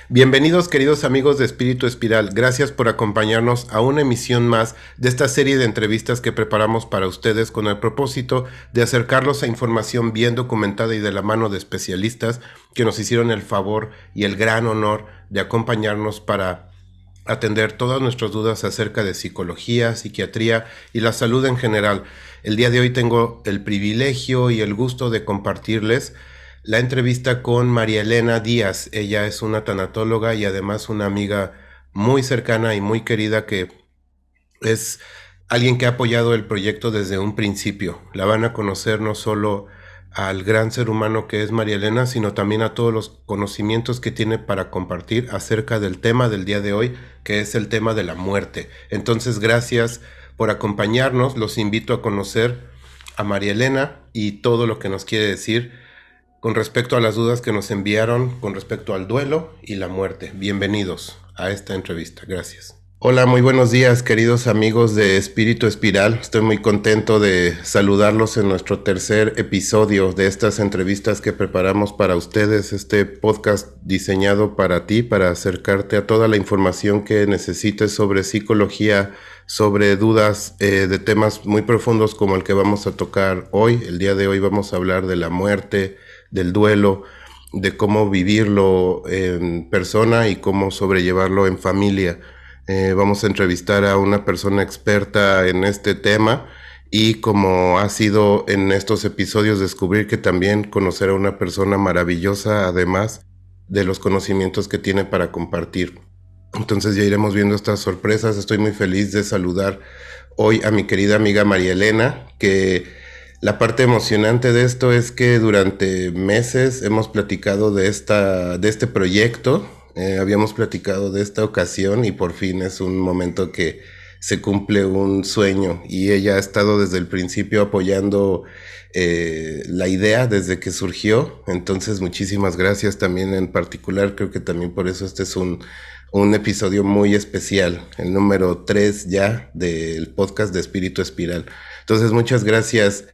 Bienvenidos queridos amigos de Espíritu Espiral, gracias por acompañarnos a una emisión más de esta serie de entrevistas que preparamos para ustedes con el propósito de acercarlos a información bien documentada y de la mano de especialistas que nos hicieron el favor y el gran honor de acompañarnos para atender todas nuestras dudas acerca de psicología, psiquiatría y la salud en general. El día de hoy tengo el privilegio y el gusto de compartirles la entrevista con María Elena Díaz. Ella es una tanatóloga y además una amiga muy cercana y muy querida que es alguien que ha apoyado el proyecto desde un principio. La van a conocer no solo al gran ser humano que es María Elena, sino también a todos los conocimientos que tiene para compartir acerca del tema del día de hoy, que es el tema de la muerte. Entonces, gracias por acompañarnos. Los invito a conocer a María Elena y todo lo que nos quiere decir con respecto a las dudas que nos enviaron con respecto al duelo y la muerte. Bienvenidos a esta entrevista. Gracias. Hola, muy buenos días, queridos amigos de Espíritu Espiral. Estoy muy contento de saludarlos en nuestro tercer episodio de estas entrevistas que preparamos para ustedes. Este podcast diseñado para ti, para acercarte a toda la información que necesites sobre psicología, sobre dudas de temas muy profundos como el que vamos a tocar hoy. El día de hoy vamos a hablar de la muerte, del duelo, de cómo vivirlo en persona y cómo sobrellevarlo en familia. Vamos a entrevistar a una persona experta en este tema y como ha sido en estos episodios descubrir que también conocer a una persona maravillosa además de los conocimientos que tiene para compartir. Entonces ya iremos viendo estas sorpresas. Estoy muy feliz de saludar hoy a mi querida amiga María Elena, que la parte emocionante de esto es que durante meses hemos platicado de este proyecto. Habíamos platicado de esta ocasión y por fin es un momento que se cumple un sueño y ella ha estado desde el principio apoyando la idea desde que surgió. Entonces muchísimas gracias también en particular. Creo que también por eso este es un episodio muy especial, el número 3 ya del podcast de Espíritu Espiral. Entonces muchas gracias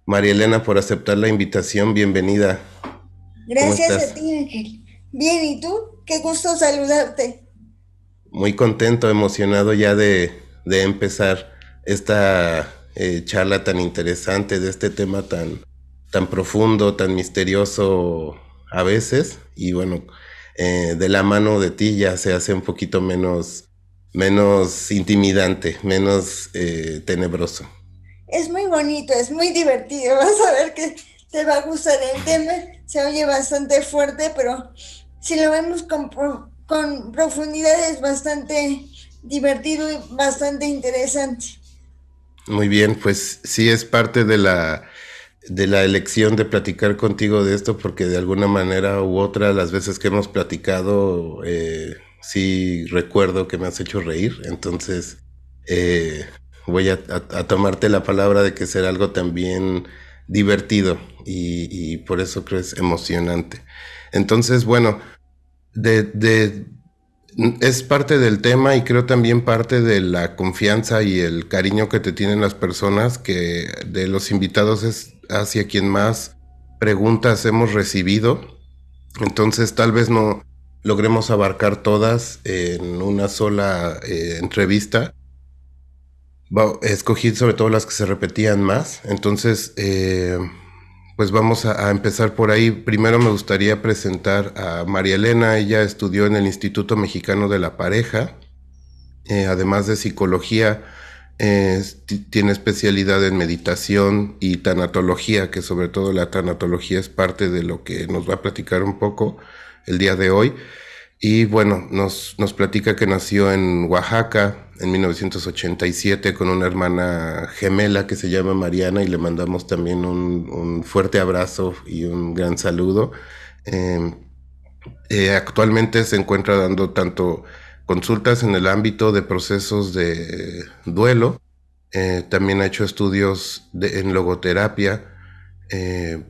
María Elena por aceptar la invitación. Bienvenida. ¿Cómo Gracias a estás? ti, Ángel. Bien, ¿y tú? Qué gusto saludarte. Muy contento, emocionado ya de empezar esta charla tan interesante de este tema tan profundo, tan misterioso a veces. Y bueno, de la mano de ti ya se hace un poquito menos intimidante, menos tenebroso. Es muy bonito, es muy divertido. Vas a ver que te va a gustar el tema. Se oye bastante fuerte, pero si lo vemos con profundidad es bastante divertido y bastante interesante. Muy bien, pues sí es parte de la elección de platicar contigo de esto, porque de alguna manera u otra, las veces que hemos platicado, sí recuerdo que me has hecho reír, entonces eh, voy a tomarte la palabra de que será algo también divertido y por eso creo es emocionante. Entonces, bueno, de es parte del tema y creo también parte de la confianza y el cariño que te tienen las personas, que de los invitados es hacia quien más preguntas hemos recibido. Entonces tal vez no logremos abarcar todas en una sola entrevista. Escogí sobre todo las que se repetían más. Entonces, pues vamos a empezar por ahí. Primero me gustaría presentar a María Elena. Ella estudió en el Instituto Mexicano de la Pareja. Además de psicología, tiene especialidad en meditación y tanatología, que sobre todo la tanatología es parte de lo que nos va a platicar un poco el día de hoy. Y bueno, nos platica que nació en Oaxaca en 1987 con una hermana gemela que se llama Mariana y le mandamos también un fuerte abrazo y un gran saludo. Eh, Actualmente se encuentra dando tanto consultas en el ámbito de procesos de duelo, también ha hecho estudios en logoterapia, eh,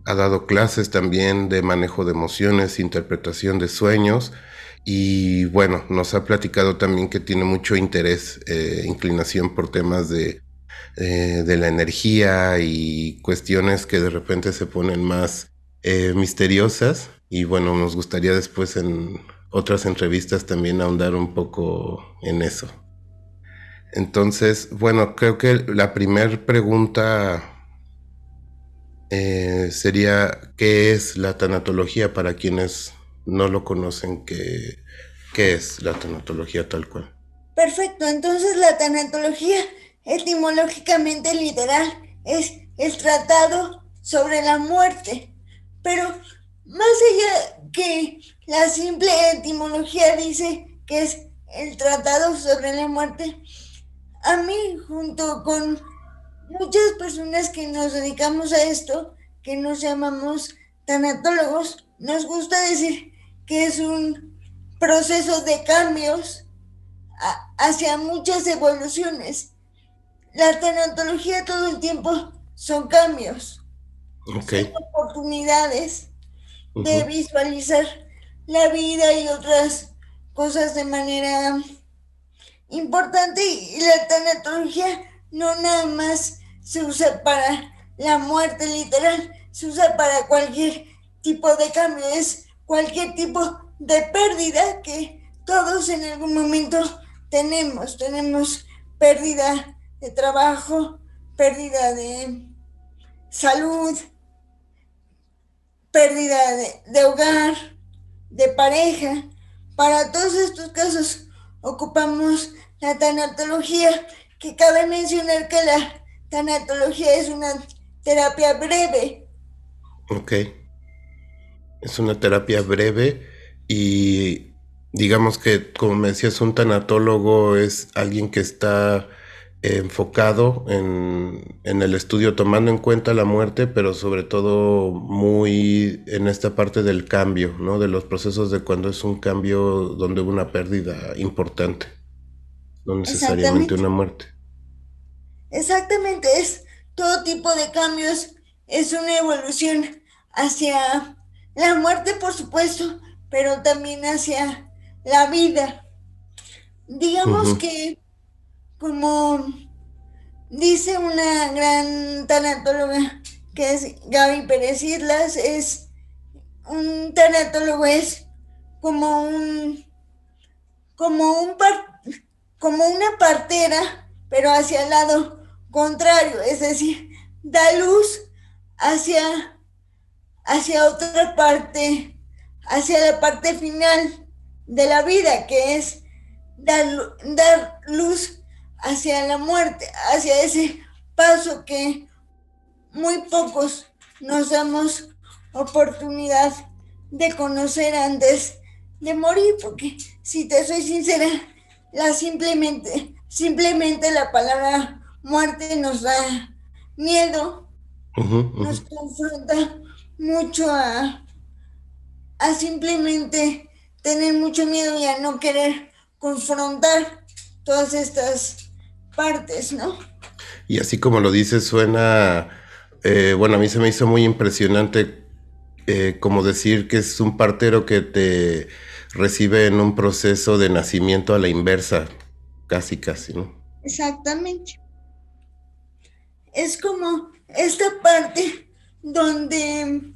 ha dado clases también de manejo de emociones, interpretación de sueños y bueno, nos ha platicado también que tiene mucho interés, inclinación por temas de la energía y cuestiones que de repente se ponen más misteriosas y bueno, nos gustaría después otras entrevistas también ahondar un poco en eso. Entonces, bueno, creo que la primera pregunta sería, ¿qué es la tanatología para quienes no lo conocen? ¿Qué es la tanatología tal cual? Perfecto, entonces la tanatología etimológicamente literal es el tratado sobre la muerte, pero más allá que la simple etimología dice que es el tratado sobre la muerte, a mí junto con muchas personas que nos dedicamos a esto, que nos llamamos tanatólogos, nos gusta decir que es un proceso de cambios hacia muchas evoluciones. La tanatología todo el tiempo son cambios, son Ok. oportunidades de Ujú. visualizar la vida y otras cosas de manera importante, y la tanatología no nada más se usa para la muerte literal, se usa para cualquier tipo de cambio, es cualquier tipo de pérdida que todos en algún momento tenemos pérdida de trabajo, pérdida de salud, pérdida de hogar, de pareja. Para todos estos casos ocupamos la tanatología, que cabe mencionar que la tanatología es una terapia breve. Ok. Es una terapia breve y digamos que, como me decías, un tanatólogo es alguien que está enfocado en el estudio, tomando en cuenta la muerte, pero sobre todo muy en esta parte del cambio, ¿no? De los procesos de cuando es un cambio donde hubo una pérdida importante, no necesariamente Exactamente, una muerte. exactamente, es todo tipo de cambios, es una evolución hacia la muerte, por supuesto, pero también hacia la vida. Digamos Ujú. que, como dice una gran tanatóloga que es Gaby Pérez Islas, es un tanatólogo es como un como un como una partera, pero hacia el lado contrario, es decir, da luz hacia otra parte, hacia la parte final de la vida, que es dar luz hacia la muerte, hacia ese paso que muy pocos nos damos oportunidad de conocer antes de morir, porque si te soy sincera, simplemente la palabra muerte nos da miedo, Ujú, ujú. nos confronta mucho a simplemente tener mucho miedo y a no querer confrontar todas estas partes, ¿no? Y así como lo dices, suena, bueno, a mí se me hizo muy impresionante como decir que es un partero que te recibe en un proceso de nacimiento a la inversa, casi, casi, ¿no? Exactamente. Es como esta parte donde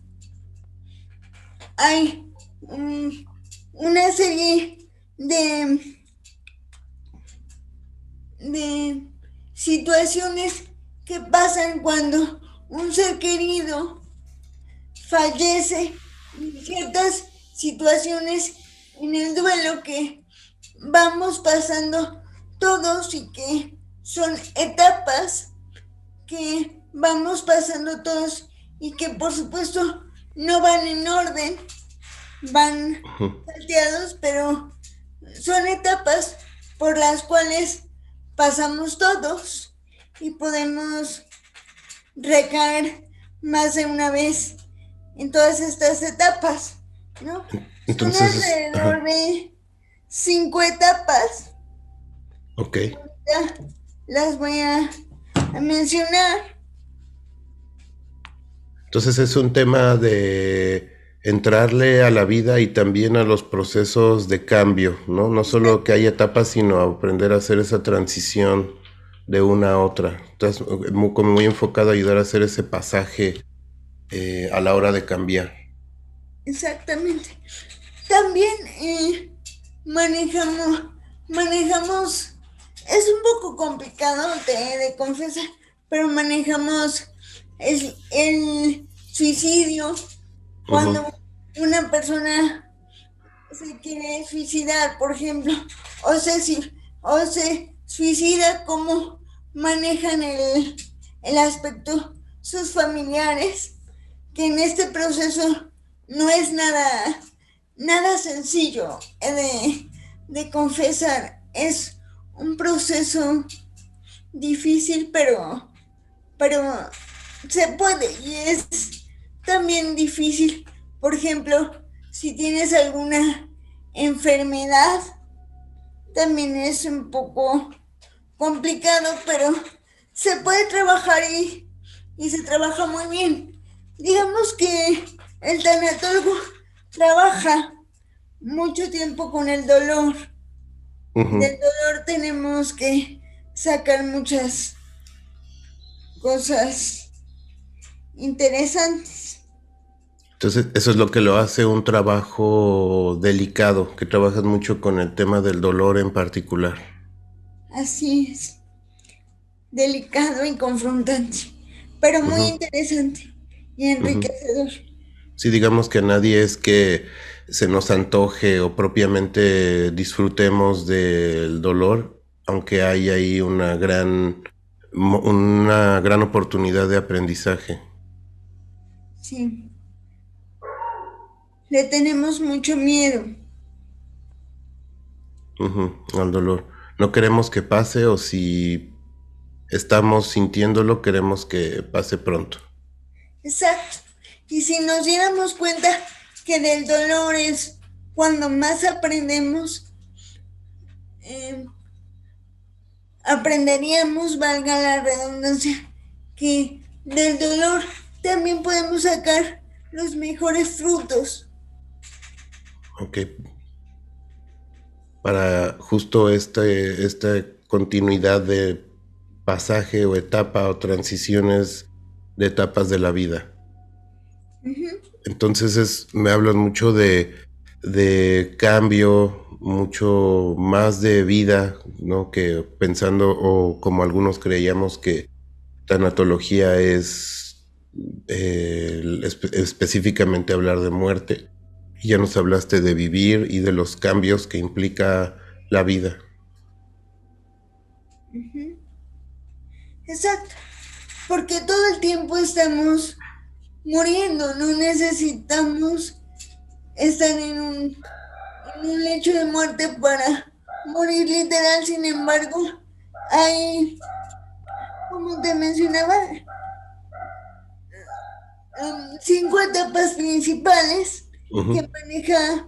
hay una serie de situaciones que pasan cuando un ser querido fallece, y ciertas situaciones en el duelo que vamos pasando todos y que son etapas que vamos pasando todos y que por supuesto no van en orden, van Ujú. salteados, pero son etapas por las cuales pasamos todos y podemos recaer más de una vez en todas estas etapas, ¿no? Son Entonces, alrededor ajá, de 5 etapas. ok. Ya las voy a mencionar. Entonces es un tema de entrarle a la vida y también a los procesos de cambio, ¿no? No solo que hay etapas, sino aprender a hacer esa transición de una a otra. Entonces, como muy enfocado a ayudar a hacer ese pasaje a la hora de cambiar. Exactamente. también manejamos, manejamos, es un poco complicado de confesar, pero manejamos el suicidio cuando una persona se quiere suicidar, por ejemplo, o se suicida, cómo manejan el aspecto sus familiares, que en este proceso no es nada sencillo de confesar. Es un proceso difícil, pero se puede, y es también difícil, por ejemplo, si tienes alguna enfermedad, también es un poco complicado, pero se puede trabajar y se trabaja muy bien. Digamos que el tanatólogo trabaja mucho tiempo con el dolor. Del dolor tenemos que sacar muchas cosas interesantes. Entonces, eso es lo que lo hace un trabajo delicado, que trabajas mucho con el tema del dolor en particular. Así es, delicado y confrontante, pero muy interesante y enriquecedor. Sí, digamos que a nadie es que se nos antoje o propiamente disfrutemos del dolor, aunque hay ahí una gran oportunidad de aprendizaje. Sí, le tenemos mucho miedo. Al dolor. No queremos que pase, o si estamos sintiéndolo, queremos que pase pronto. Exacto. Y si nos diéramos cuenta que del dolor es cuando más aprendemos, aprenderíamos, valga la redundancia, que del dolor también podemos sacar los mejores frutos. Ok. Para justo esta continuidad de pasaje o etapa o transiciones de etapas de la vida. Entonces me hablas mucho de cambio, mucho más de vida, ¿no? Que pensando, o como algunos creíamos que tanatología es específicamente hablar de muerte. Y ya nos hablaste de vivir y de los cambios que implica la vida. Exacto. Porque todo el tiempo estamos muriendo, no necesitamos estar en un lecho de muerte para morir literal. Sin embargo, hay, como te mencionaba, 5 etapas principales que maneja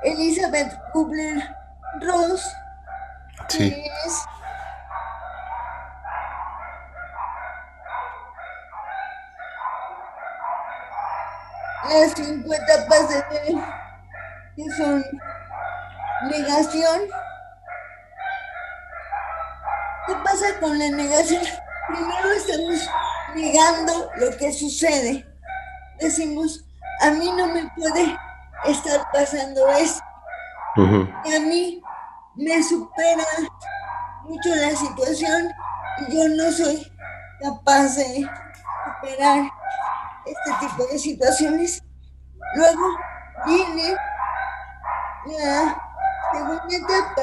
Elizabeth Kubler-Ross, Sí. que es las 5 etapas que son negación. ¿Qué pasa con la negación? Primero estamos negando lo que sucede. Decimos, a mí no me puede estar pasando esto. Y a mí me supera mucho la situación y yo no soy capaz de superar este tipo de situaciones. Luego viene la segunda etapa,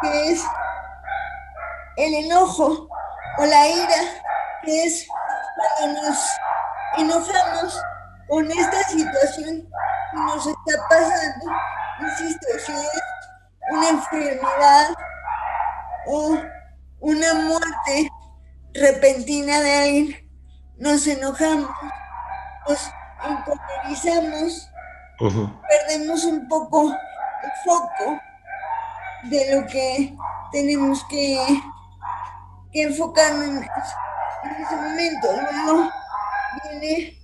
que es el enojo o la ira, que es cuando nos enojamos con esta situación que nos está pasando. Insisto, si es una enfermedad o una muerte repentina de alguien, nos enojamos, nos encolerizamos, perdemos un poco el foco de lo que tenemos que enfocarnos en ese momento. Luego viene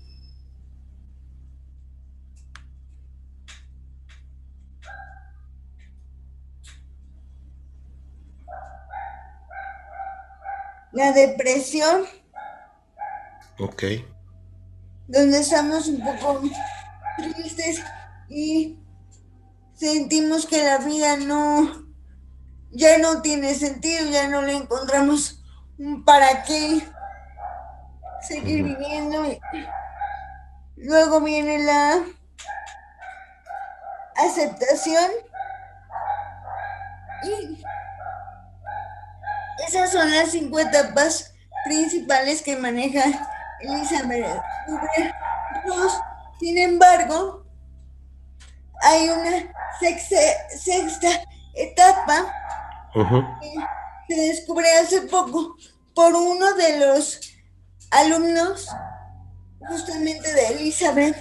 la depresión, Ok. donde estamos un poco tristes y sentimos que la vida ya no tiene sentido, ya no le encontramos un para qué seguir viviendo. Luego viene la aceptación y esas son las 5 etapas principales que maneja Elizabeth Kubler-Ross. Sin embargo, hay una sexta etapa que se descubre hace poco por uno de los alumnos justamente de Elizabeth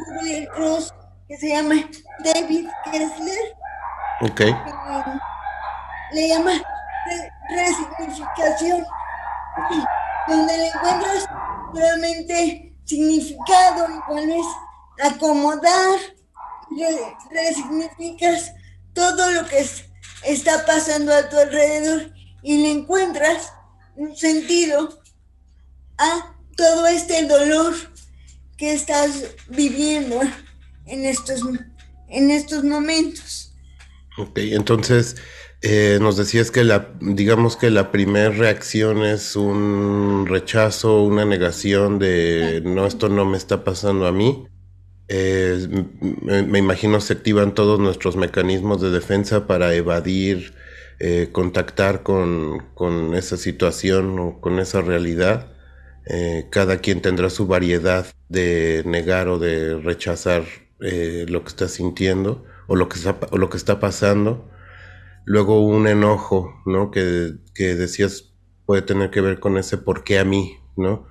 Kubler-Ross, que se llama David Kessler. Okay. Le llama resignificación, donde le encuentras realmente significado y vuelves a acomodar, resignificas todo lo que está pasando a tu alrededor y le encuentras un sentido a todo este dolor que estás viviendo en estos momentos. Ok, entonces nos decías que digamos que la primera reacción es un rechazo, una negación de no, esto no me está pasando a mí. Me imagino se activan todos nuestros mecanismos de defensa para evadir, contactar con esa situación o con esa realidad. Cada quien tendrá su variedad de negar o de rechazar lo que está sintiendo o lo que está pasando. Luego un enojo, ¿no? Que decías puede tener que ver con ese por qué a mí, ¿no?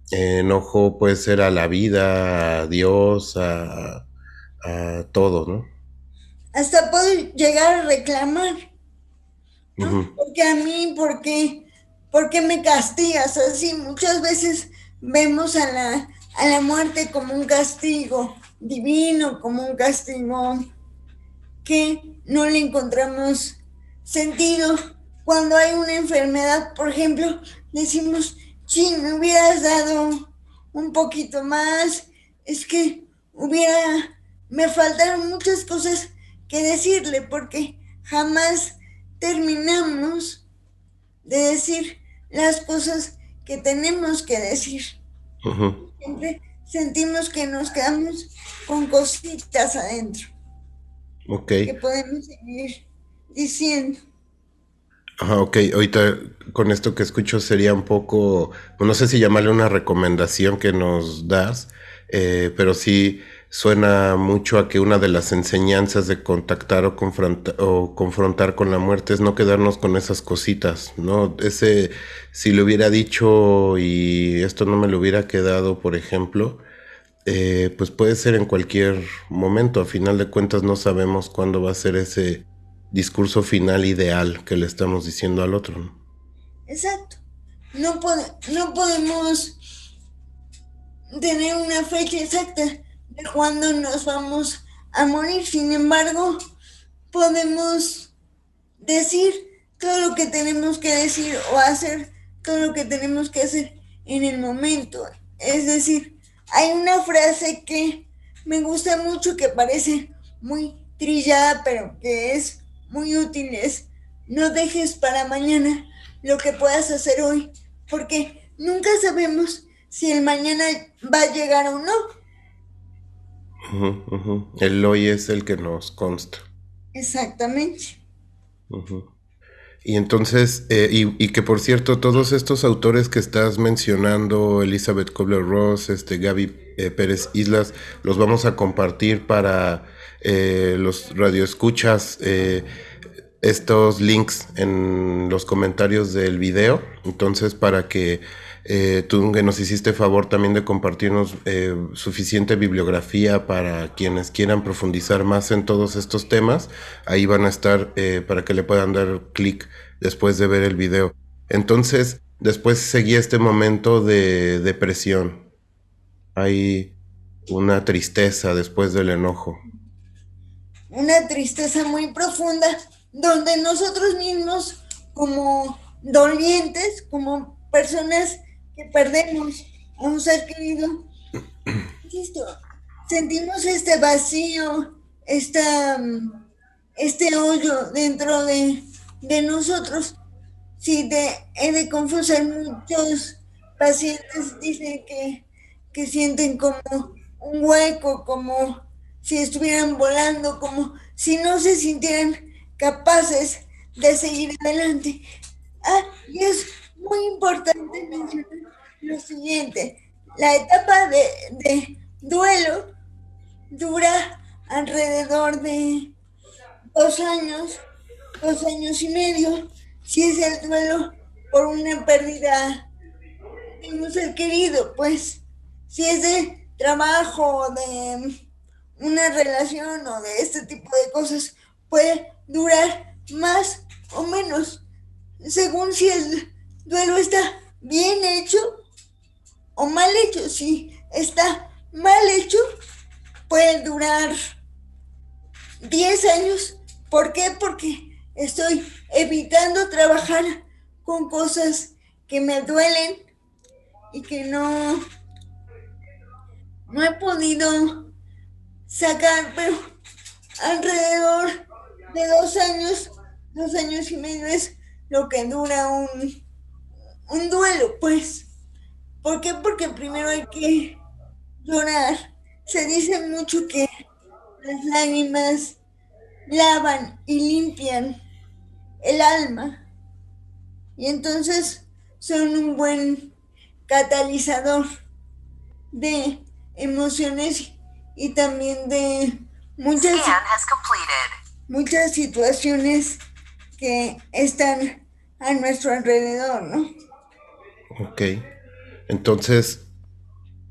Enojo puede ser a la vida, a Dios, a todo, ¿no? Hasta puedo llegar a reclamar, ¿no? Porque a mí, ¿por qué me castigas así? Muchas veces vemos a la muerte como un castigo divino, como un castigo que no le encontramos sentido. Cuando hay una enfermedad, por ejemplo, decimos, sí, me hubieras dado un poquito más, es que me faltaron muchas cosas que decirle, porque jamás terminamos de decir las cosas que tenemos que decir. Siempre sentimos que nos quedamos con cositas adentro. Okay. Que podemos seguir diciendo. Ajá, ok, ahorita con esto que escucho sería un poco, no sé si llamarle una recomendación que nos das, pero sí suena mucho a que una de las enseñanzas de contactar o confrontar con la muerte es no quedarnos con esas cositas, ¿no? Si le hubiera dicho y esto no me lo hubiera quedado, por ejemplo, pues puede ser en cualquier momento. A final de cuentas no sabemos cuándo va a ser ese discurso final ideal que le estamos diciendo al otro, ¿no? Exacto. No podemos tener una fecha exacta de cuándo nos vamos a morir. Sin embargo, podemos decir todo lo que tenemos que decir o hacer todo lo que tenemos que hacer en el momento. Es decir, hay una frase que me gusta mucho, que parece muy trillada, pero que es muy útil: es: no dejes para mañana lo que puedas hacer hoy, porque nunca sabemos si el mañana va a llegar o no. El hoy es el que nos consta. Exactamente. Y entonces, y que por cierto, todos estos autores que estás mencionando, Elizabeth Kubler-Ross, Gaby Pérez Islas, los vamos a compartir para los radioescuchas, estos links en los comentarios del video. Entonces, para que tú que nos hiciste favor también de compartirnos suficiente bibliografía para quienes quieran profundizar más en todos estos temas, ahí van a estar para que le puedan dar clic después de ver el video. Entonces, después seguía este momento de depresión. Hay una tristeza después del enojo. Una tristeza muy profunda, donde nosotros mismos, como dolientes, como personas que perdemos a un ser querido, insisto, sentimos este vacío, este hoyo dentro de nosotros. Sí, he de confesar, muchos pacientes dicen que sienten como un hueco, como si estuvieran volando, como si no se sintieran capaces de seguir adelante. Y es muy importante mencionar lo siguiente: la etapa de duelo dura alrededor de 2 años, 2 años y medio, si es el duelo por una pérdida de un ser querido. Pues si es de trabajo, de una relación o de este tipo de cosas, puede durar más o menos, según si el duelo está bien hecho o mal hecho. Si está mal hecho, puede durar 10 años. ¿Por qué? Porque estoy evitando trabajar con cosas que me duelen y que no he podido sacar, pero alrededor de 2 años, 2 años y medio es lo que dura un duelo. Pues, ¿por qué? Porque primero hay que llorar. Se dice mucho que las lágrimas lavan y limpian el alma, y entonces son un buen catalizador de emociones y también de muchas situaciones que están a nuestro alrededor, ¿no? Ok. Entonces,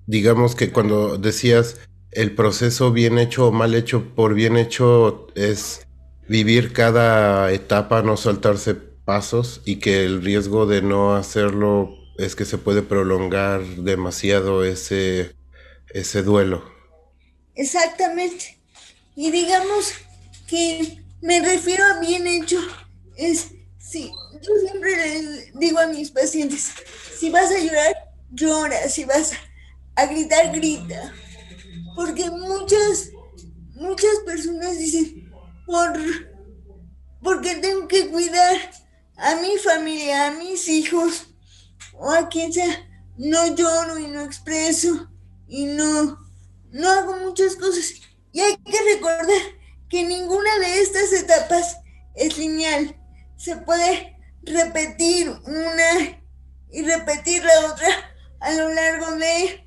digamos que cuando decías el proceso bien hecho o mal hecho, por bien hecho es vivir cada etapa, no saltarse pasos, y que el riesgo de no hacerlo es que se puede prolongar demasiado ese duelo. Exactamente. Y digamos que me refiero a bien hecho, es, sí, yo siempre les digo a mis pacientes: si vas a llorar, llora; si vas a gritar, grita. Porque muchas personas dicen: por, porque tengo que cuidar a mi familia, a mis hijos o a quien sea, no lloro y no expreso y no hago muchas cosas. Y hay que recordar que ninguna de estas etapas es lineal. Se puede repetir una y repetir la otra a lo largo de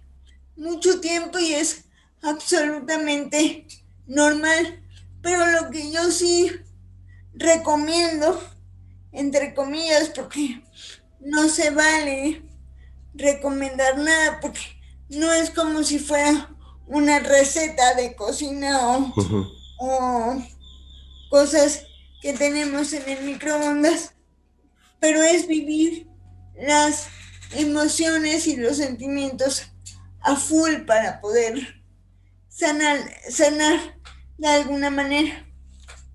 mucho tiempo, y es absolutamente normal. Pero lo que yo sí recomiendo, entre comillas, porque no se vale recomendar nada, porque no es como si fuera una receta de cocina Ujú. o cosas que tenemos en el microondas, pero es vivir las emociones y los sentimientos a full para poder sanar de alguna manera.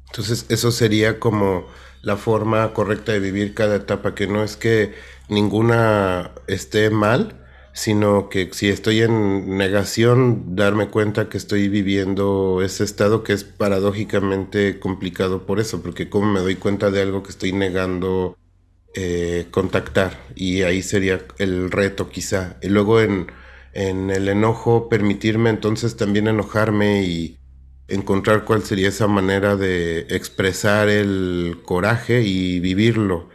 Entonces, eso sería como la forma correcta de vivir cada etapa, que no es que ninguna esté mal, sino que si estoy en negación, darme cuenta que estoy viviendo ese estado, que es paradójicamente complicado por eso, porque como me doy cuenta de algo que estoy negando, contactar, y ahí sería el reto quizá. Y luego en el enojo, permitirme entonces también enojarme y encontrar cuál sería esa manera de expresar el coraje y vivirlo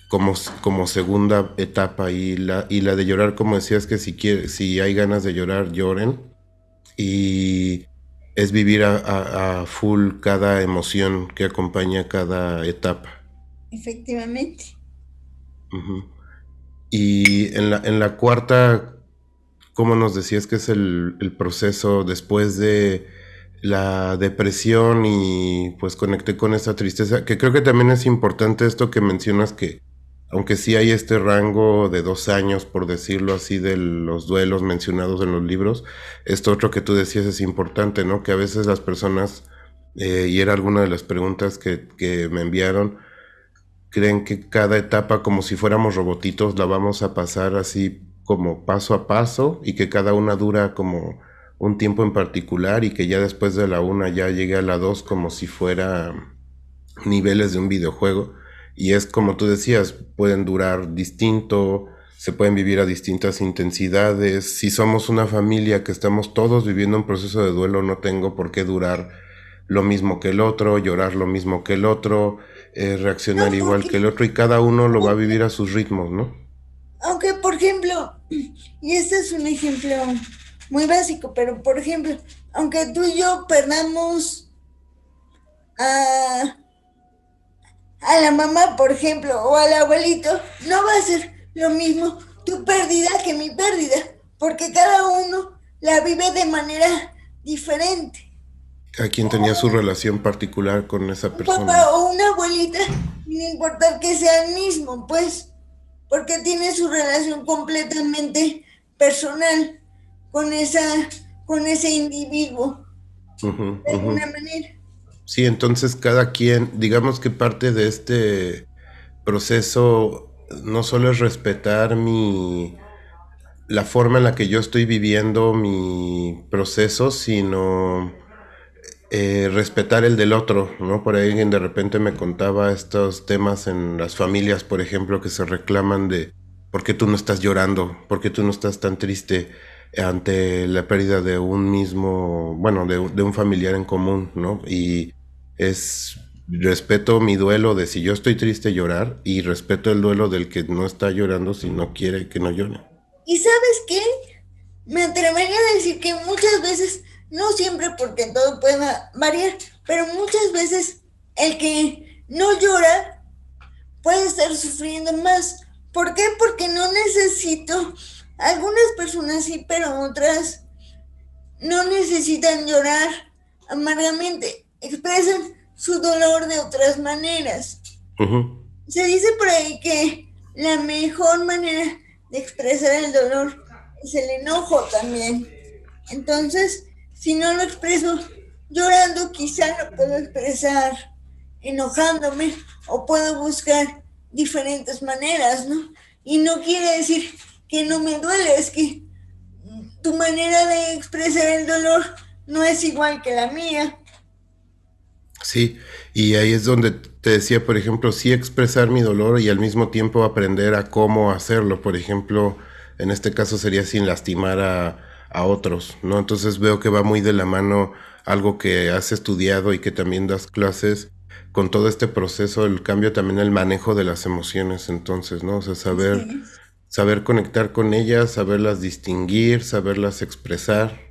como segunda etapa, y la de llorar, como decías, que si hay ganas de llorar, lloren, y es vivir a full cada emoción que acompaña cada etapa. Efectivamente. Ujú. Y en la cuarta, ¿cómo nos decías que es el proceso después de la depresión? Y pues conecté con esa tristeza, que creo que también es importante esto que mencionas, que aunque sí hay este rango de 2 años, por decirlo así, de los duelos mencionados en los libros, esto otro que tú decías es importante, ¿no? Que a veces las personas, y era alguna de las preguntas que me enviaron, creen que cada etapa, como si fuéramos robotitos, la vamos a pasar así como paso a paso, y que cada una dura como un tiempo en particular y que ya después de la una ya llegue a la dos como si fuera niveles de un videojuego. Y es como tú decías, pueden durar distinto, se pueden vivir a distintas intensidades. Si somos una familia que estamos todos viviendo un proceso de duelo, no tengo por qué durar lo mismo que el otro, llorar lo mismo que el otro, reaccionar No, igual porque que el otro, y cada uno lo va a vivir a sus ritmos, ¿no? aunque, por ejemplo, y este es un ejemplo muy básico, pero por ejemplo, aunque tú y yo perdamos a, a la mamá, por ejemplo, o al abuelito, no va a ser lo mismo tu pérdida que mi pérdida, porque cada uno la vive de manera diferente. Cada quien tenía su relación particular con esa Un persona. papá o una abuelita, sin importar que sea el mismo, pues, porque tiene su relación completamente personal con con ese individuo, Ujú, de ujú. alguna manera. Sí, entonces cada quien, digamos que parte de este proceso no solo es respetar la forma en la que yo estoy viviendo mi proceso, sino respetar el del otro, ¿no? Por ahí alguien de repente me contaba estos temas en las familias, por ejemplo, que se reclaman de ¿por qué tú no estás llorando? ¿Por qué tú no estás tan triste ante la pérdida de un mismo, bueno, de un familiar en común, ¿no? Y es respeto mi duelo de si yo estoy triste llorar y respeto el duelo del que no está llorando si no quiere que no llore. ¿Y sabes qué? Me atrevería a decir que muchas veces, no siempre porque todo puede variar, pero muchas veces el que no llora puede estar sufriendo más. ¿Por qué? Porque no necesito, algunas personas sí, pero otras no necesitan llorar amargamente, expresan su dolor de otras maneras. Ujú. Se dice por ahí que la mejor manera de expresar el dolor es el enojo también. Entonces, si no lo expreso llorando, quizá lo puedo expresar enojándome o puedo buscar diferentes maneras, ¿no? Y no quiere decir que no me duele, es que tu manera de expresar el dolor no es igual que la mía. Sí, y ahí es donde te decía, por ejemplo, sí expresar mi dolor y al mismo tiempo aprender a cómo hacerlo. Por ejemplo, en este caso sería sin lastimar a otros, ¿no? Entonces veo que va muy de la mano algo que has estudiado y que también das clases con todo este proceso, el cambio también el manejo de las emociones, entonces, ¿no? O sea, Así saber, es. saber conectar con ellas, saberlas distinguir, saberlas expresar.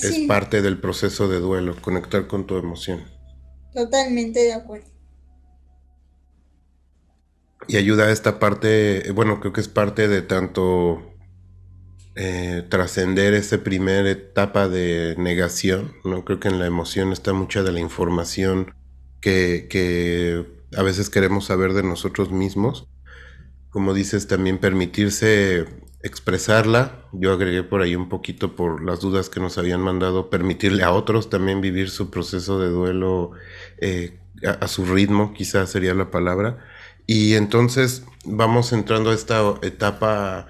Es Así, parte del proceso de duelo, conectar con tu emoción. totalmente de acuerdo. Y ayuda a esta parte, bueno, creo que es parte de tanto trascender esa primera etapa de negación, ¿no? Creo que en la emoción está mucha de la información que a veces queremos saber de nosotros mismos. Como dices, también permitirse expresarla. Yo agregué por ahí un poquito por las dudas que nos habían mandado, permitirle a otros también vivir su proceso de duelo a su ritmo, quizás sería la palabra. Y entonces vamos entrando a esta etapa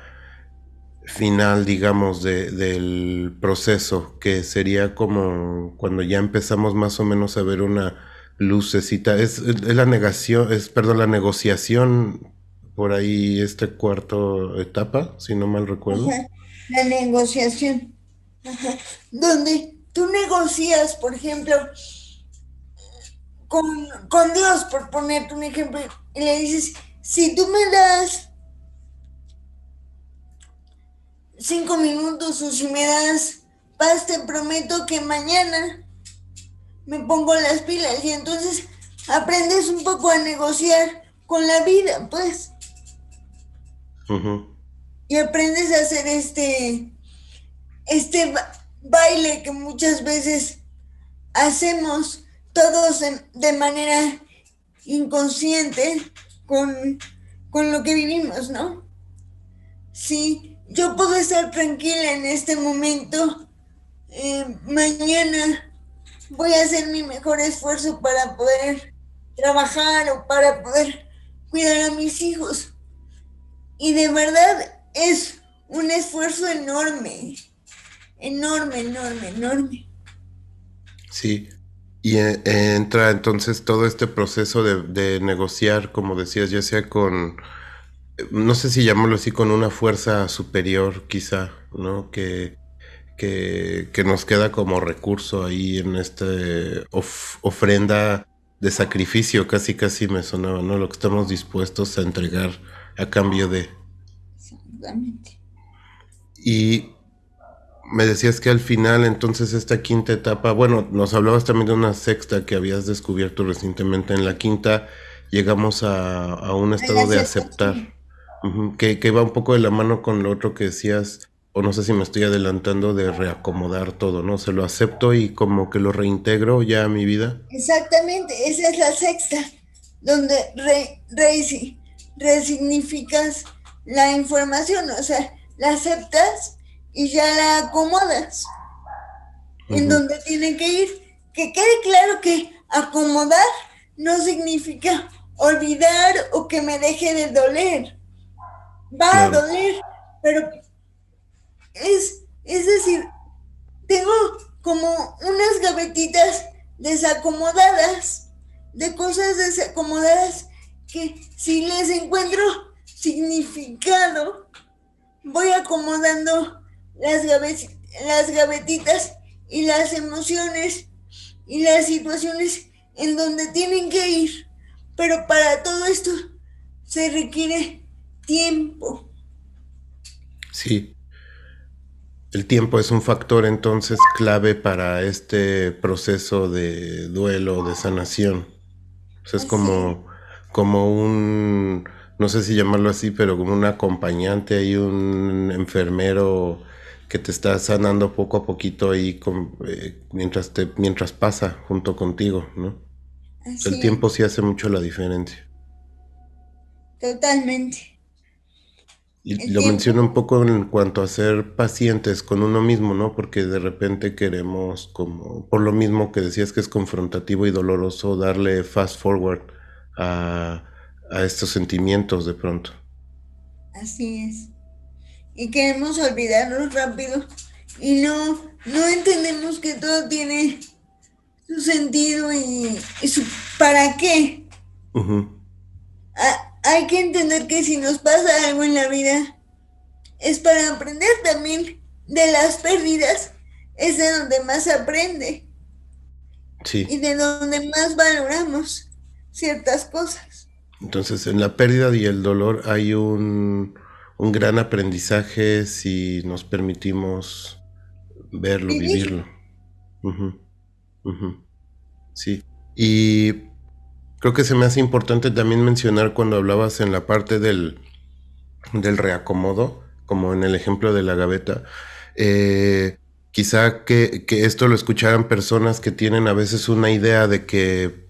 final, digamos, del proceso, que sería como cuando ya empezamos más o menos a ver una lucecita. Es la negación, perdón, la negociación por ahí, este cuarto etapa, si no mal recuerdo. Ajá. La negociación. Ajá. Donde tú negocias, por ejemplo, con Dios, por ponerte un ejemplo, y le dices, si tú me das 5 minutos o si me das paz, te prometo que mañana me pongo las pilas y entonces aprendes un poco a negociar con la vida, pues, Ujú. y aprendes a hacer este baile que muchas veces hacemos todos de manera inconsciente con, con lo que vivimos, ¿no? Si yo puedo estar tranquila en este momento, mañana voy a hacer mi mejor esfuerzo para poder trabajar o para poder cuidar a mis hijos. Y de verdad es un esfuerzo enorme. enorme, enorme, enorme. Sí. Y entra entonces todo este proceso de negociar, como decías, ya sea con, no sé si llamarlo así, con una fuerza superior quizá, ¿no? Que nos queda como recurso ahí en esta ofrenda de sacrificio, casi casi me sonaba, ¿no? Lo que estamos dispuestos a entregar a cambio de... Exactamente. Y me decías que al final, entonces, esta quinta etapa, bueno, nos hablabas también de una sexta que habías descubierto recientemente. En la quinta llegamos a un A la estado de aceptación. aceptar, que va un poco de la mano con lo otro que decías, o no sé si me estoy adelantando, de reacomodar todo, ¿no? Se lo acepto y como que lo reintegro ya a mi vida. Exactamente, esa es la sexta, donde resignificas la información, o sea, la aceptas y ya la acomodas en Ujú, donde tiene que ir. Que quede claro que acomodar no significa olvidar o que me deje de doler. Va a claro. doler, pero es decir, tengo como unas gavetitas desacomodadas, de cosas desacomodadas que si les encuentro significado, voy acomodando las gavetitas y las emociones y las situaciones en donde tienen que ir. Pero para todo esto se requiere tiempo. Sí, el tiempo es un factor entonces clave para este proceso de duelo, de sanación. O sea, es Así como un, no sé si llamarlo así, pero como un acompañante y un enfermero que te está sanando poco a poquito ahí mientras pasa junto contigo, ¿no? O sea, el así tiempo es, sí hace mucho la diferencia. totalmente. Y El lo menciono tiempo. un poco en cuanto a ser pacientes con uno mismo, ¿no? Porque de repente queremos, como, por lo mismo que decías que es confrontativo y doloroso, darle fast forward a, a estos sentimientos de pronto. Así es. Y queremos olvidarnos rápido y no entendemos que todo tiene su sentido y su para qué. Ujú. Hay que entender que si nos pasa algo en la vida es para aprender también de las pérdidas. Es de donde más se aprende Sí, y de donde más valoramos ciertas cosas. entonces en la pérdida y el dolor hay un gran aprendizaje si nos permitimos verlo, Vivir. vivirlo. Ujú, ujú. Sí. Y creo que se me hace importante también mencionar cuando hablabas en la parte del reacomodo, como en el ejemplo de la gaveta, eh, quizá que esto lo escucharan personas que tienen a veces una idea de que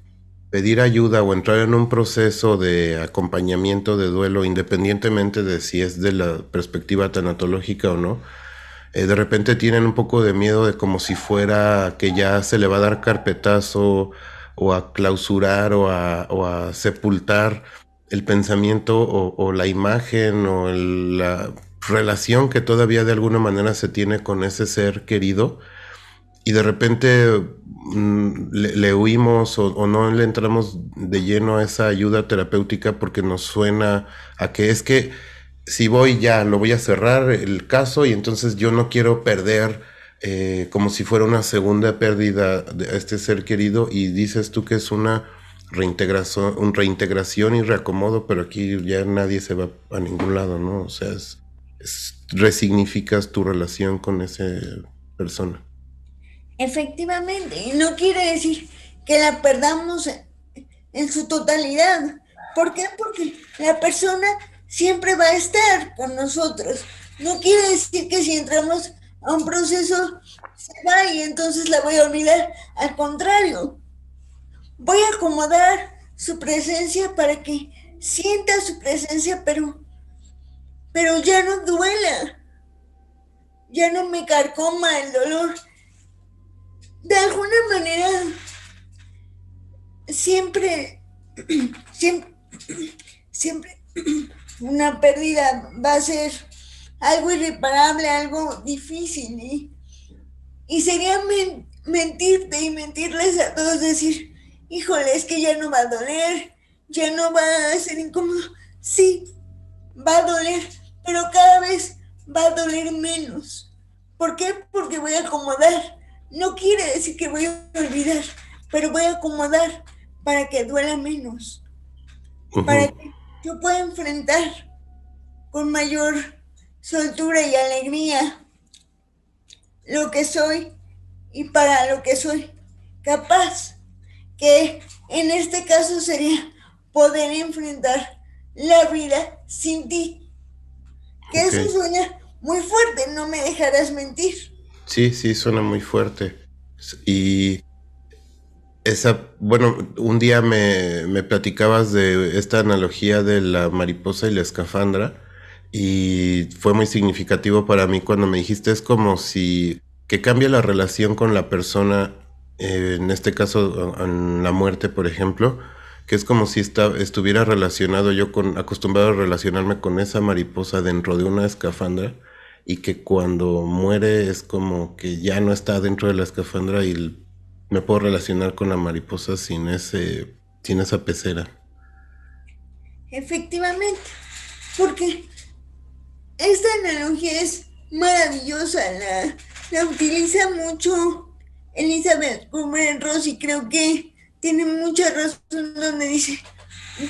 pedir ayuda o entrar en un proceso de acompañamiento de duelo, independientemente de si es de la perspectiva tanatológica o no, de repente tienen un poco de miedo de como si fuera que ya se le va a dar carpetazo o a clausurar o a sepultar el pensamiento o la imagen o la relación que todavía de alguna manera se tiene con ese ser querido y de repente le huimos o no le entramos de lleno a esa ayuda terapéutica porque nos suena a que es que si voy ya, lo voy a cerrar el caso y entonces yo no quiero perder como si fuera una segunda pérdida de este ser querido y dices tú que es una reintegración y reacomodo, pero aquí ya nadie se va a ningún lado, ¿no? O sea, resignificas tu relación con esa persona. Efectivamente, y no quiere decir que la perdamos en su totalidad. ¿Por qué? Porque la persona siempre va a estar con nosotros. No quiere decir que si entramos a un proceso se va y entonces la voy a olvidar. Al contrario, voy a acomodar su presencia para que sienta su presencia, pero ya no duela, ya no me carcoma el dolor. De alguna manera, siempre, siempre, siempre una pérdida va a ser algo irreparable, algo difícil. Y sería mentirte y mentirles a todos, decir, híjole, es que ya no va a doler, ya no va a ser incómodo. Sí, va a doler, pero cada vez va a doler menos. ¿Por qué? Porque voy a acomodar. No quiere decir que voy a olvidar, pero voy a acomodar para que duela menos, para Ujú. que yo pueda enfrentar con mayor soltura y alegría lo que soy y para lo que soy capaz, que en este caso sería poder enfrentar la vida sin ti, que Ok. eso suena muy fuerte, no me dejarás mentir. Sí, sí, suena muy fuerte. Y bueno, un día me platicabas de esta analogía de la mariposa y la escafandra y fue muy significativo para mí cuando me dijiste es como si que cambia la relación con la persona, en este caso en la muerte, por ejemplo, que es como si estuviera relacionado yo acostumbrado a relacionarme con esa mariposa dentro de una escafandra y que cuando muere es como que ya no está dentro de la escafandra y me puedo relacionar con la mariposa sin esa pecera. Efectivamente, porque esta analogía es maravillosa, la utiliza mucho Elizabeth Kubler-Ross y creo que tiene mucha razón donde dice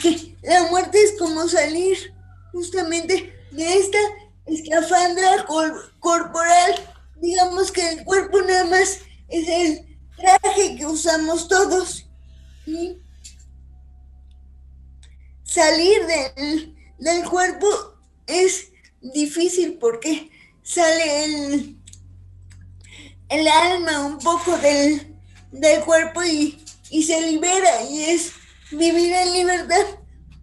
que la muerte es como salir justamente de esta escafandra corporal. Digamos que el cuerpo nada más es el traje que usamos todos. Y salir del cuerpo es difícil porque sale el alma un poco del cuerpo y se libera y es vivir en libertad.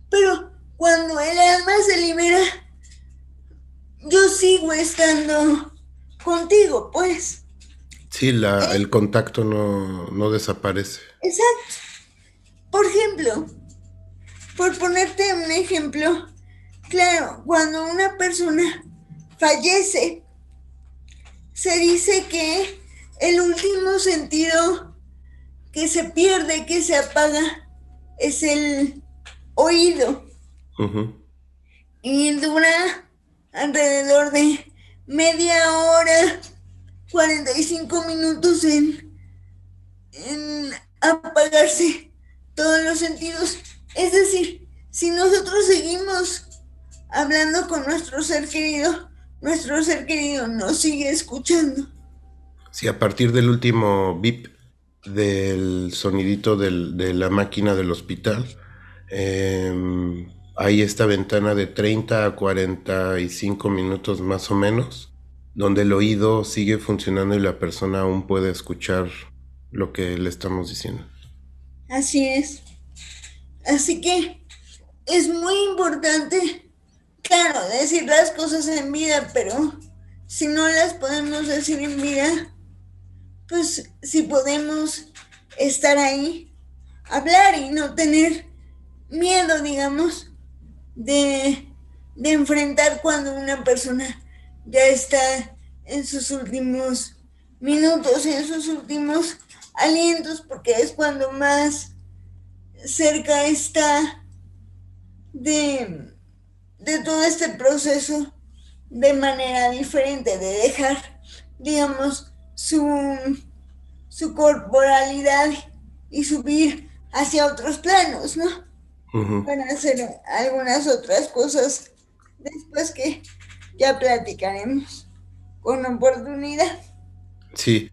Pero cuando el alma se libera, yo sigo estando contigo, pues. Sí, el contacto no desaparece. Exacto. Por ejemplo, por ponerte un ejemplo, claro, cuando una persona fallece, se dice que el último sentido que se pierde, que se apaga, es el oído. Ujú. Y dura alrededor de media hora, 45 minutos en apagarse todos los sentidos. Es decir, si nosotros seguimos hablando con nuestro ser querido nos sigue escuchando. Sí, a partir del último bip del sonidito de la máquina del hospital, hay esta ventana de 30 a 45 minutos más o menos, donde el oído sigue funcionando y la persona aún puede escuchar lo que le estamos diciendo. Así es. Así que es muy importante, claro, decir las cosas en vida, pero si no las podemos decir en vida, pues si podemos estar ahí, hablar y no tener miedo, digamos, de, de enfrentar cuando una persona ya está en sus últimos minutos, en sus últimos alientos, porque es cuando más cerca está de, de todo este proceso de manera diferente, de dejar, digamos, su corporalidad y subir hacia otros planos, ¿no? Ujú. Para hacer algunas otras cosas después que ya platicaremos con oportunidad. Sí,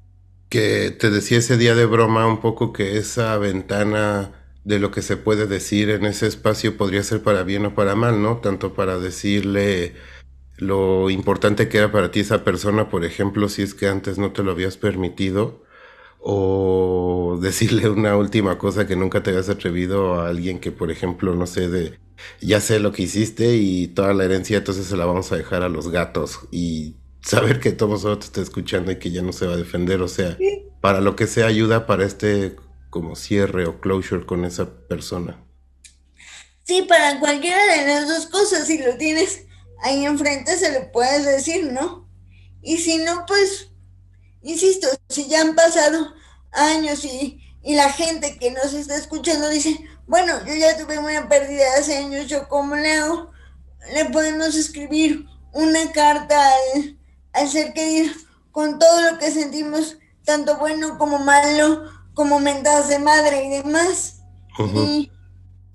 que te decía ese día de broma un poco que esa ventana de lo que se puede decir en ese espacio podría ser para bien o para mal, ¿no? Tanto para decirle lo importante que era para ti esa persona, por ejemplo, si es que antes no te lo habías permitido, o decirle una última cosa que nunca te habías atrevido a alguien que, por ejemplo, no sé, ya sé lo que hiciste y toda la herencia, entonces se la vamos a dejar a los gatos y saber que todo mundo te está escuchando y que ya no se va a defender, o sea, Sí, para lo que sea ayuda para este como cierre o closure con esa persona. sí, para cualquiera de las dos cosas, si lo tienes ahí enfrente, se lo puedes decir, ¿no? Y si no, pues insisto, si ya han pasado años y la gente que nos está escuchando dice, bueno, yo ya tuve una pérdida hace años, ¿yo cómo le hago? Le podemos escribir una carta al ser querido con todo lo que sentimos, tanto bueno como malo, como mentadas de madre y demás, Ujú. y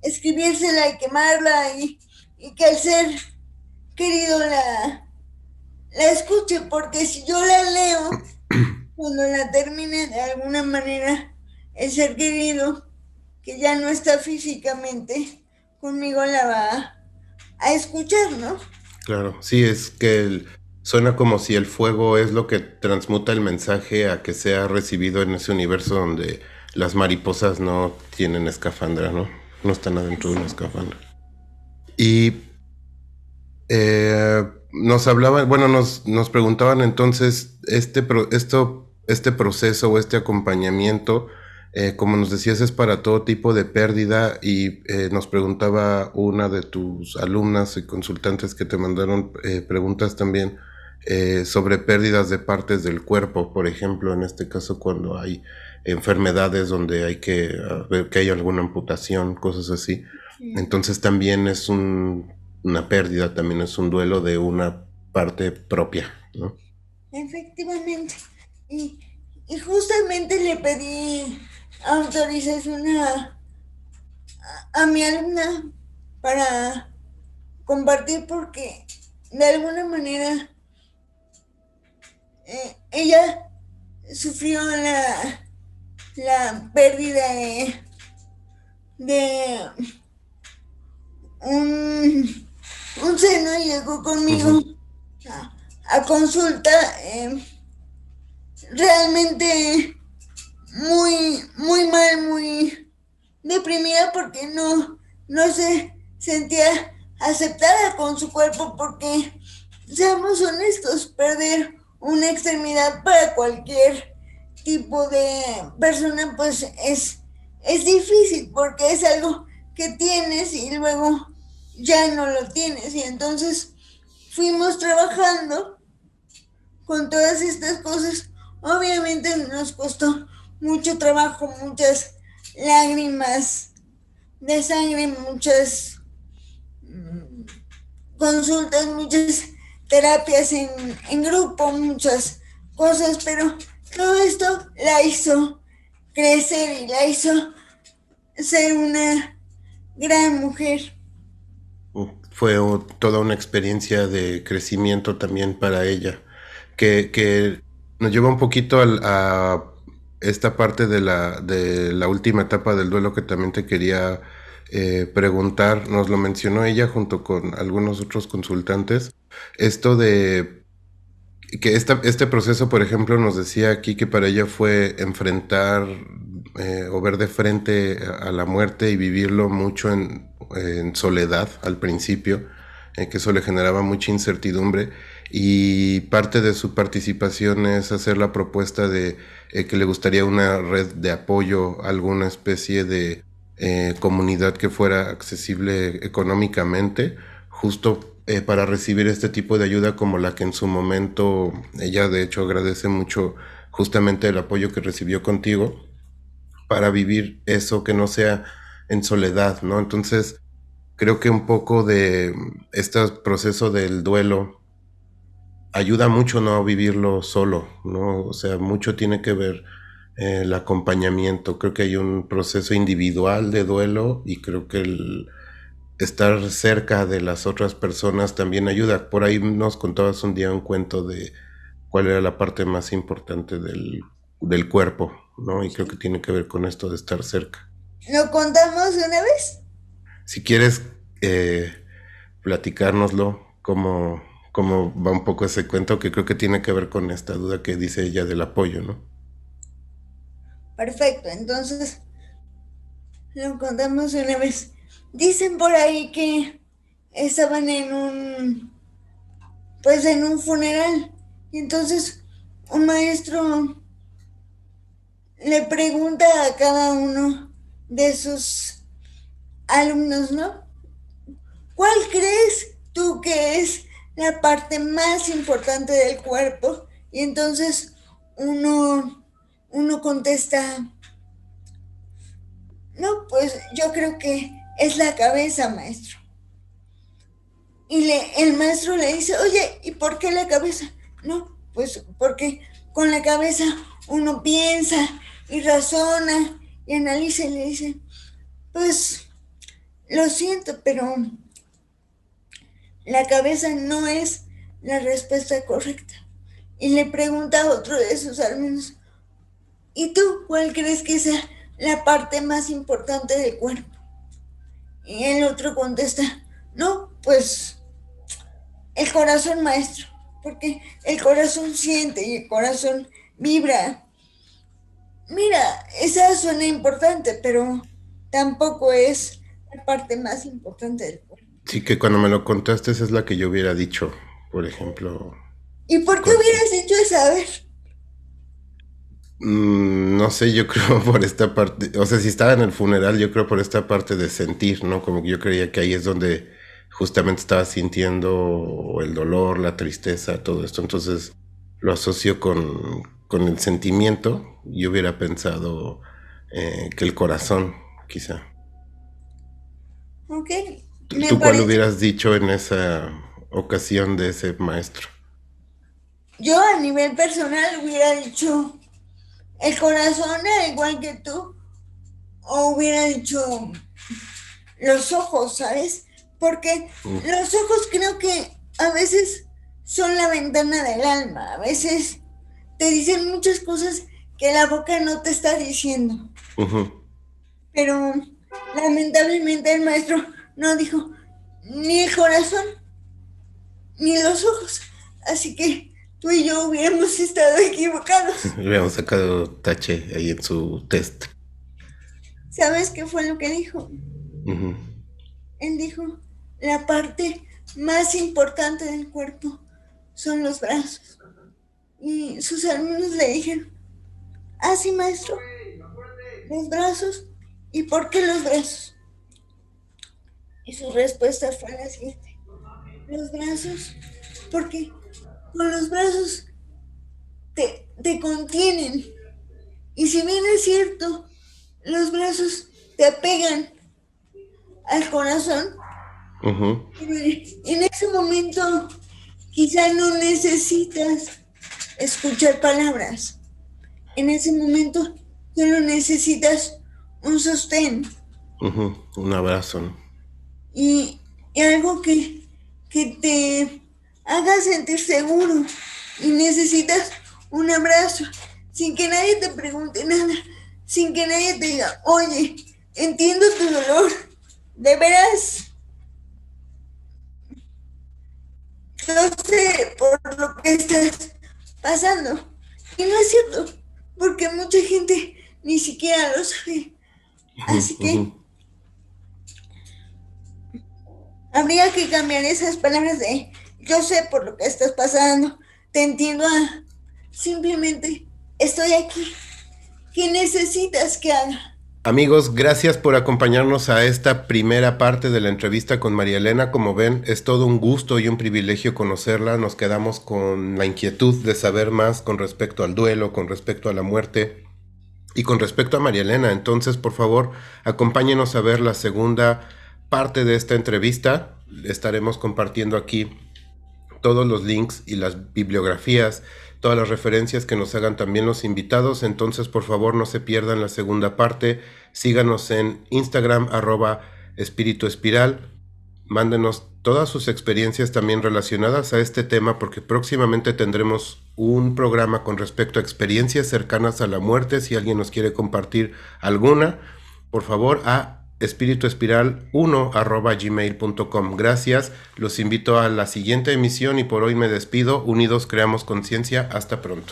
escribírsela y quemarla y que el ser querido la escuche, porque si yo la leo, cuando la termine de alguna manera, el ser querido, que ya no está físicamente conmigo, la va a escuchar, ¿no? Claro, sí, es que suena como si el fuego es lo que transmuta el mensaje a que sea recibido en ese universo donde las mariposas no tienen escafandra, ¿no? No están adentro de una escafandra. Y nos hablaban, bueno, nos preguntaban entonces este proceso o este acompañamiento, como nos decías, es para todo tipo de pérdida y nos preguntaba una de tus alumnas y consultantes que te mandaron preguntas también sobre pérdidas de partes del cuerpo, por ejemplo, en este caso cuando hay enfermedades donde hay que ver que hay alguna amputación, cosas así. Entonces también es una pérdida, también es un duelo de una parte propia, ¿no? Efectivamente. Y, y justamente le pedí autorización a mi alumna para compartir porque de alguna manera ella sufrió la pérdida de un seno y llegó conmigo Ujú, a consulta realmente muy mal, muy deprimida porque no se sentía aceptada con su cuerpo porque, seamos honestos, perder una extremidad para cualquier tipo de persona pues es difícil porque es algo que tienes y luego ya no lo tienes y entonces fuimos trabajando con todas estas cosas. Obviamente nos costó mucho trabajo, muchas lágrimas de sangre, muchas consultas, muchas terapias en grupo, muchas cosas, pero todo esto la hizo crecer y la hizo ser una gran mujer. Fue toda una experiencia de crecimiento también para ella, que nos lleva un poquito a esta parte de la última etapa del duelo que también te quería preguntar. Nos lo mencionó ella junto con algunos otros consultantes, esto de que este proceso, por ejemplo, nos decía aquí que para ella fue enfrentar o ver de frente a la muerte y vivirlo mucho en soledad al principio, que eso le generaba mucha incertidumbre. Y parte de su participación es hacer la propuesta de que le gustaría una red de apoyo, alguna especie de comunidad que fuera accesible económicamente, justo para recibir este tipo de ayuda como la que en su momento ella de hecho agradece mucho justamente el apoyo que recibió contigo para vivir eso que no sea en soledad, ¿no? Entonces creo que un poco de este proceso del duelo ayuda mucho no vivirlo solo, ¿no? O sea, mucho tiene que ver el acompañamiento. Creo que hay un proceso individual de duelo y creo que el estar cerca de las otras personas también ayuda. Por ahí nos contabas un día un cuento de cuál era la parte más importante del cuerpo, ¿no? Y creo que tiene que ver con esto de estar cerca. ¿Lo contamos una vez? Si quieres platicárnoslo, cómo va un poco ese cuento, que creo que tiene que ver con esta duda que dice ella del apoyo, ¿no? Perfecto, entonces lo contamos una vez. Dicen por ahí que estaban pues en un funeral y entonces un maestro le pregunta a cada uno de sus alumnos, ¿no? ¿Cuál crees tú que es la parte más importante del cuerpo? Y entonces uno contesta, no, pues yo creo que es la cabeza, maestro. Y el maestro le dice, oye, ¿y por qué la cabeza? No, pues porque con la cabeza uno piensa y razona y analiza y le dice, pues lo siento, pero la cabeza no es la respuesta correcta. Y le pregunta a otro de sus alumnos, ¿y tú cuál crees que sea la parte más importante del cuerpo? Y el otro contesta, no, pues el corazón, maestro, porque el corazón siente y el corazón vibra. Mira, esa suena importante, pero tampoco es la parte más importante del cuerpo. Sí, que cuando me lo contaste esa es la que yo hubiera dicho, por ejemplo. ¿Y por qué hubieras hecho esa? A ver. No sé, yo creo por esta parte, o sea, si estaba en el funeral, yo creo por esta parte de sentir, ¿no? Como que yo creía que ahí es donde justamente estaba sintiendo el dolor, la tristeza, todo esto. Entonces lo asocio con el sentimiento. Yo hubiera pensado que el corazón, quizá. Ok, ¿Tú cuál hubieras dicho en esa ocasión de ese maestro? Yo a nivel personal hubiera dicho el corazón era igual que tú, o hubiera dicho los ojos, ¿sabes? Porque los ojos creo que a veces son la ventana del alma, a veces te dicen muchas cosas que la boca no te está diciendo. Pero lamentablemente el maestro no dijo ni el corazón ni los ojos, así que tú y yo hubiéramos estado equivocados. Hubiéramos sacado tache ahí en su test. ¿Sabes qué fue lo que dijo? Él dijo, la parte más importante del cuerpo son los brazos. Y sus alumnos le dijeron, ah, sí, maestro, los brazos. ¿Y por qué los brazos? Y su respuesta fue la siguiente, los brazos, porque con los brazos te contienen. Y si bien es cierto, los brazos te apegan al corazón, en ese momento quizá no necesitas escuchar palabras. En ese momento solo necesitas un sostén. Un abrazo, ¿no? Y algo que te haga sentir seguro. Y necesitas un abrazo, sin que nadie te pregunte nada, sin que nadie te diga, oye, entiendo tu dolor, de veras, yo sé por lo que estás pasando. Y no es cierto, porque mucha gente ni siquiera lo sabe. Así que habría que cambiar esas palabras de yo sé por lo que estás pasando, te entiendo, a simplemente estoy aquí. ¿Qué necesitas que haga? Amigos, gracias por acompañarnos a esta primera parte de la entrevista con María Elena. Como ven, es todo un gusto y un privilegio conocerla. Nos quedamos con la inquietud de saber más con respecto al duelo, con respecto a la muerte y con respecto a María Elena. Entonces, por favor, acompáñenos a ver la segunda parte de esta entrevista. Estaremos compartiendo aquí todos los links y las bibliografías, todas las referencias que nos hagan también los invitados. Entonces, por favor, no se pierdan la segunda parte. Síganos en Instagram, @espirituespiral. Mándenos todas sus experiencias también relacionadas a este tema, porque próximamente tendremos un programa con respecto a experiencias cercanas a la muerte. Si alguien nos quiere compartir alguna, por favor, a espirituespiral1@gmail.com. Gracias, los invito a la siguiente emisión y por hoy me despido. Unidos creamos conciencia. Hasta pronto.